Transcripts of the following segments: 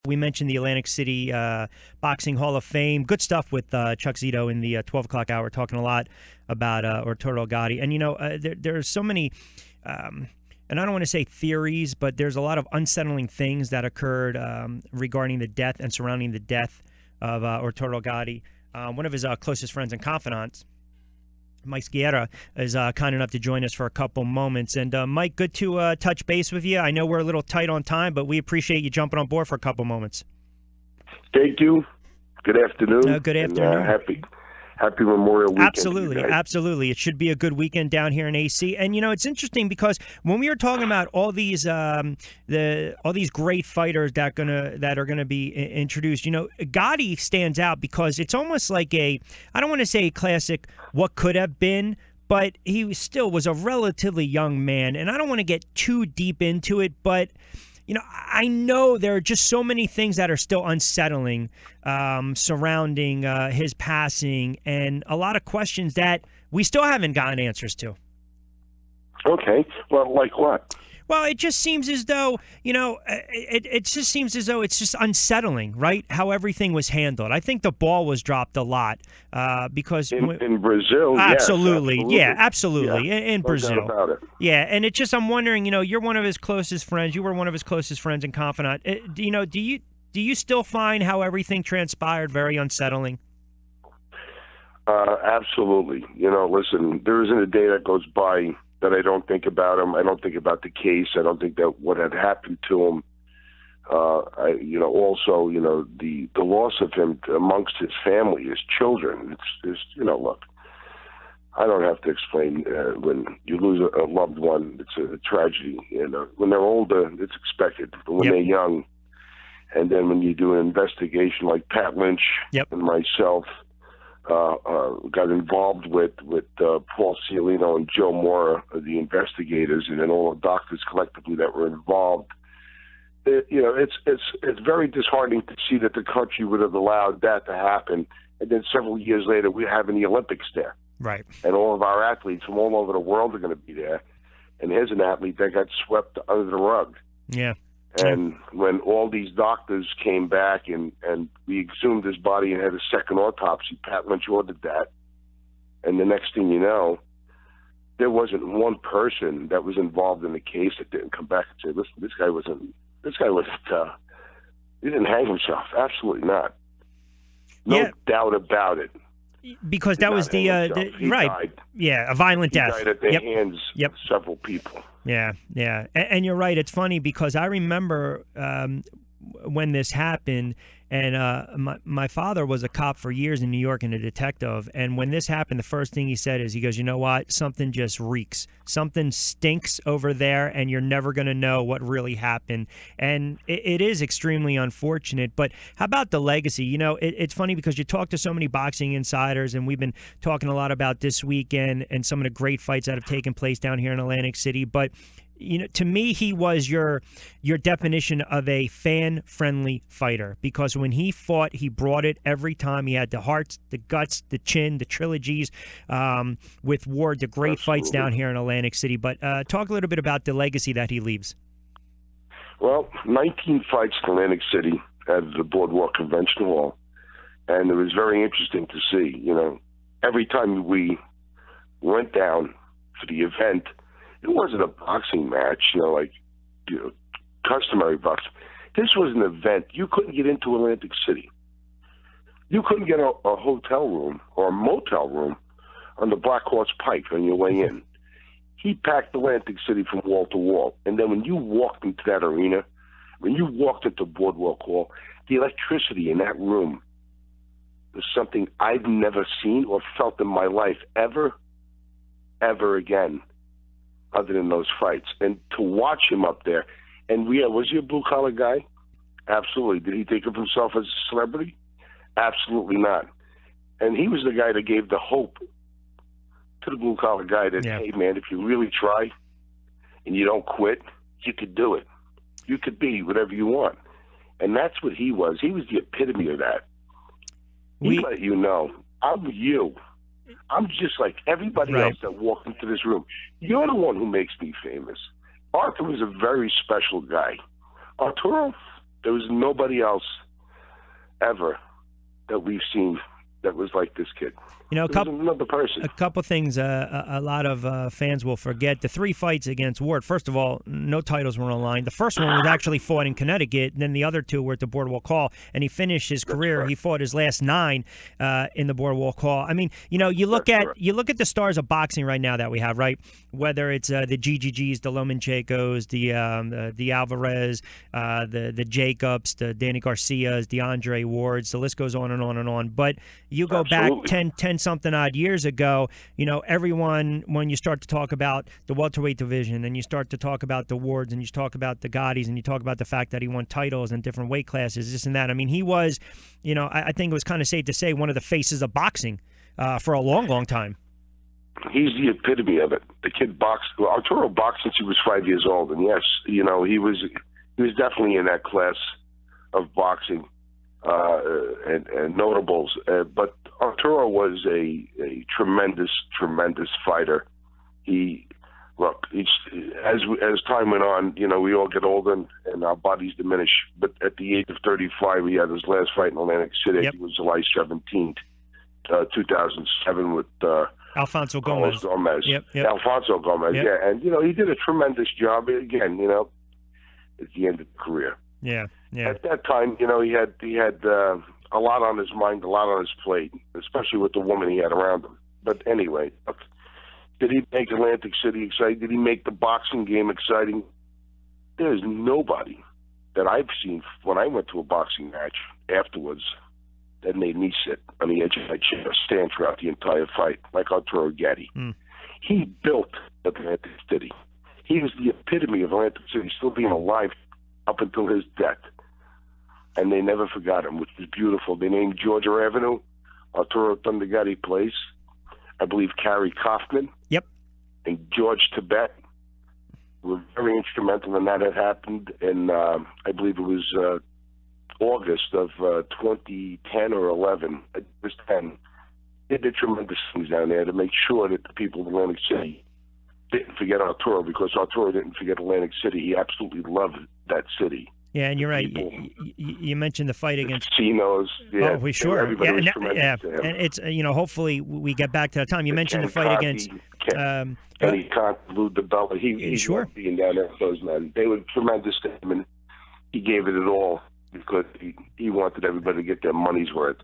We mentioned the Atlantic City Boxing Hall of Fame. Good stuff with Chuck Zito in the 12 o'clock hour, talking a lot about Arturo Gatti. And, there are so many, and I don't want to say theories, but there's a lot of unsettling things that occurred regarding the death and surrounding the death of Arturo Gatti. One of his closest friends and confidants, Mike Sciara, is kind enough to join us for a couple moments. And Mike, good to touch base with you. I know we're a little tight on time, but we appreciate you jumping on board for a couple moments. Thank you. Good afternoon. Good afternoon. Happy Memorial Weekend. Absolutely. It should be a good weekend down here in AC. And it's interesting because when we were talking about all these great fighters that are gonna be introduced, Gotti stands out because it's almost like I don't want to say a classic what could have been, but he still was a relatively young man. And I don't want to get too deep into it, but I know there are just so many things that are still unsettling surrounding his passing, and a lot of questions that we still haven't gotten answers to. Okay. Well, like what? Well, it just seems as though, it just seems as though it's just unsettling, right? How everything was handled. I think the ball was dropped a lot because in Brazil, absolutely. Yes, absolutely. Yeah. In Brazil, no doubt about it. Yeah, and it's just I'm wondering, you're one of his closest friends. You were one of his closest friends and confidant. Do you still find how everything transpired very unsettling? Absolutely. Listen, there isn't a day that goes by that I don't think about him. I don't think about the case. I don't think that what had happened to him. Also, the loss of him amongst his family, his children. It's look, I don't have to explain when you lose a loved one, it's a tragedy. When they're older, it's expected. But when they're young, and then when you do an investigation like Pat Lynch and myself got involved with Paul Cialino and Joe Mora, the investigators, and then all the doctors collectively that were involved. It's very disheartening to see that the country would have allowed that to happen, and then several years later we're having the Olympics there, right? And all of our athletes from all over the world are going to be there, and here's an athlete that got swept under the rug. Yeah. And when all these doctors came back and we exhumed his body and had a second autopsy, Pat Lynch ordered that. And the next thing you know, there wasn't one person that was involved in the case that didn't come back and say, listen, this guy he didn't hang himself. Absolutely not. No doubt about it. Because that was the right. Died. Yeah, a violent death. He died at the hands of several people. Yeah. And you're right. It's funny because I remember when this happened, and my father was a cop for years in New York and a detective. And when this happened, the first thing he said is, he goes, you know what? Something just reeks. Something stinks over there, and you're never going to know what really happened. And it is extremely unfortunate. But how about the legacy? It's funny because you talk to so many boxing insiders, and we've been talking a lot about this weekend and some of the great fights that have taken place down here in Atlantic City. But to me, he was your definition of a fan-friendly fighter, because when he fought, he brought it every time. He had the hearts, the guts, the chin, the trilogies with Ward, the great fights down here in Atlantic City. But talk a little bit about the legacy that he leaves. Well, 19 fights in Atlantic City at the Boardwalk Convention Hall, and it was very interesting to see. Every time we went down for the event, it wasn't a boxing match, customary boxing. This was an event. You couldn't get into Atlantic City. You couldn't get a hotel room or a motel room on the Black Horse Pike on your way in. He packed Atlantic City from wall to wall. And then when you walked into that arena, when you walked into Boardwalk Hall, the electricity in that room was something I've never seen or felt in my life ever again, other than those fights. And to watch him up there, and was he a blue-collar guy? Absolutely. Did he think of himself as a celebrity? Absolutely not. And he was the guy that gave the hope to the blue-collar guy that, hey, man, if you really try and you don't quit, you could do it. You could be whatever you want. And that's what he was. He was the epitome of that. He let you know, I'm you. I'm just like everybody else that walked into this room. You're the one who makes me famous. Arthur was a very special guy. Arturo, There was nobody else ever that we've seen that was like this kid. You know, another person. A couple things a lot of fans will forget. The 3 fights against Ward, first of all, no titles were on the line. The first one was actually fought in Connecticut, and then the other 2 were at the Boardwalk Hall, and he finished his career. He fought his last 9 in the Boardwalk Hall. I mean, you know, you look at the stars of boxing right now that we have, right? Whether it's the GGGs, the Lomachenko's, the Alvarez, the Jacobs, the Danny Garcias, the Andre Wards, the list goes on and on and on. But you go back 10 something odd years ago, you know, everyone, when you start to talk about the welterweight division and you start to talk about the Wards and you talk about the Gottis and you talk about the fact that he won titles in different weight classes, this and that. I mean, he was, you know, I think it was kind of safe to say one of the faces of boxing for a long, long time. He's the epitome of it. The kid boxed. Well, Arturo boxed since he was 5 years old, and yes, you know, he was definitely in that class of boxing and notables. But Arturo was a tremendous fighter. As time went on, you know, we all get older and our bodies diminish. But at the age of 35, he had his last fight in Atlantic City. It was July 17th, 2007 with Alfonso Gomez. Yep. Alfonso Gomez, yeah. And, you know, he did a tremendous job. Again, you know, at the end of the career. Yeah. At that time, you know, he had a lot on his mind, a lot on his plate, especially with the woman he had around him. But anyway, did he make Atlantic City exciting? Did he make the boxing game exciting? There's nobody that I've seen when I went to a boxing match afterwards that made me sit on the edge of my chair, stand throughout the entire fight, like Arturo Gatti. He built Atlantic City. He was the epitome of Atlantic City, still being alive up until his death. And they never forgot him, which was beautiful. They named Georgia Avenue Arturo Thunder Gatti Place. I believe Carrie Kaufman and George Tibet were very instrumental in that. Had happened in, I believe it was August of 2010 or 11. It was 10. They did tremendous things down there to make sure that the people of Atlantic City didn't forget Arturo, because Arturo didn't forget Atlantic City. He absolutely loved that city. Yeah, and you're right. You mentioned the fight against casinos. Yeah, we sure. Everybody was tremendous to him. And it's, you know, hopefully we get back to that time. You mentioned the fight against Kenny Conti, Lou DiBella. He loved being down there with those men. They were tremendous to him, and he gave it all because he wanted everybody to get their money's worth.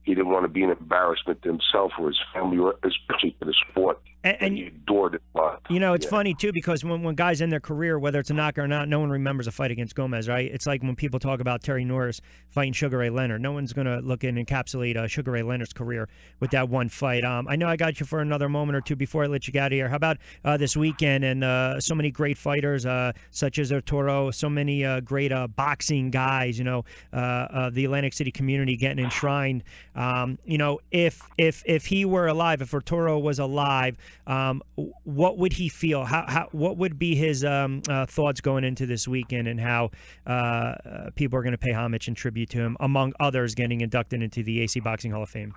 He didn't want to be an embarrassment to himself or his family, or especially to the sport. And he adored it a lot. You know, it's funny, too, because when guys end their career, whether it's a knockout or not, no one remembers a fight against Gomez, right? It's like when people talk about Terry Norris fighting Sugar Ray Leonard. No one's going to look and encapsulate Sugar Ray Leonard's career with that one fight. I know I got you for another moment or two before I let you get out of here. How about this weekend and so many great fighters, such as Arturo, so many great boxing guys, you know, the Atlantic City community getting enshrined. You know, if he were alive, if Arturo was alive, what would he feel? What would be his thoughts going into this weekend, and how people are going to pay homage and tribute to him, among others getting inducted into the AC Boxing Hall of Fame?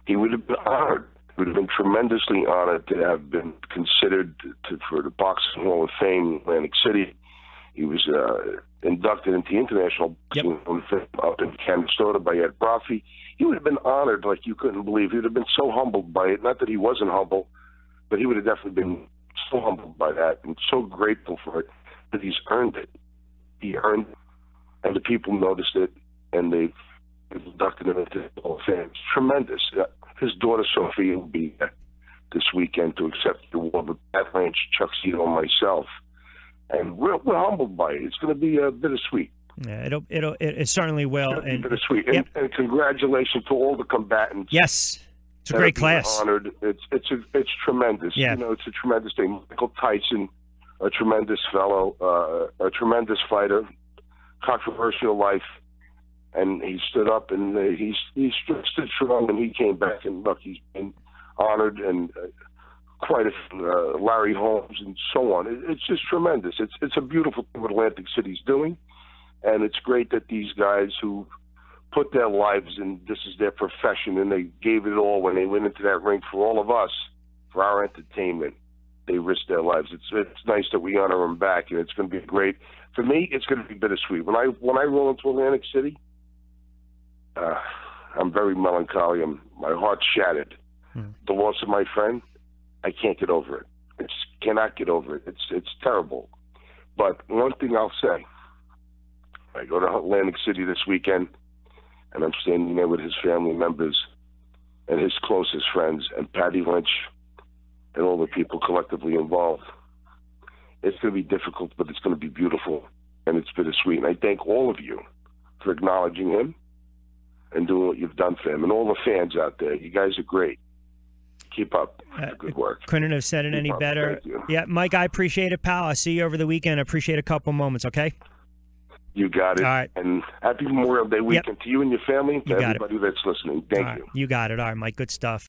He would have been honored. He would have been tremendously honored to have been considered for the Boxing Hall of Fame in Atlantic City. He was inducted into the International Boxing Hall of Fame up in Canastota by Ed Brophy. He would have been honored like you couldn't believe. He would have been so humbled by it. Not that he wasn't humble, but he would have definitely been so humbled by that and so grateful for it that he's earned it. He earned it, and the people noticed it, and they've inducted him into the Hall of Fame. It's tremendous. His daughter Sophia will be there this weekend to accept the award with Pat Lynch, Chuck Cito, and myself. And we're humbled by it. It's going to be bittersweet. Yeah, it certainly will. And bittersweet. And congratulations to all the combatants. Yes, it's a great class. Honored. It's tremendous. Yeah. You know, it's a tremendous thing. Michael Tyson, a tremendous fellow, a tremendous fighter, controversial life, and he stood up and he stood strong, and he came back, and look, he's been honored, and quite a Larry Holmes and so on. It's just tremendous. It's a beautiful thing what Atlantic City's doing, and it's great that these guys who put their lives in, this is their profession, and they gave it all when they went into that ring for all of us, for our entertainment. they risked their lives. It's nice that we honor them back, and it's going to be great. For me, it's going to be bittersweet. When I roll into Atlantic City, I'm very melancholy. My heart's shattered. The loss of my friend, I can't get over it. I just cannot get over it. It's terrible. But one thing I'll say, I go to Atlantic City this weekend, and I'm standing there with his family members and his closest friends and Patty Lynch and all the people collectively involved. It's going to be difficult, but it's going to be beautiful, and it's bittersweet. And I thank all of you for acknowledging him and doing what you've done for him, and all the fans out there. You guys are great. Keep up. Good work. Couldn't have said it any better. Yeah, Mike, I appreciate it, pal. I'll see you over the weekend. I appreciate a couple moments, okay? You got it. All right. And happy Memorial Day weekend to you and your family and to everybody that's listening. Thank you. You got it. All right, Mike. Good stuff.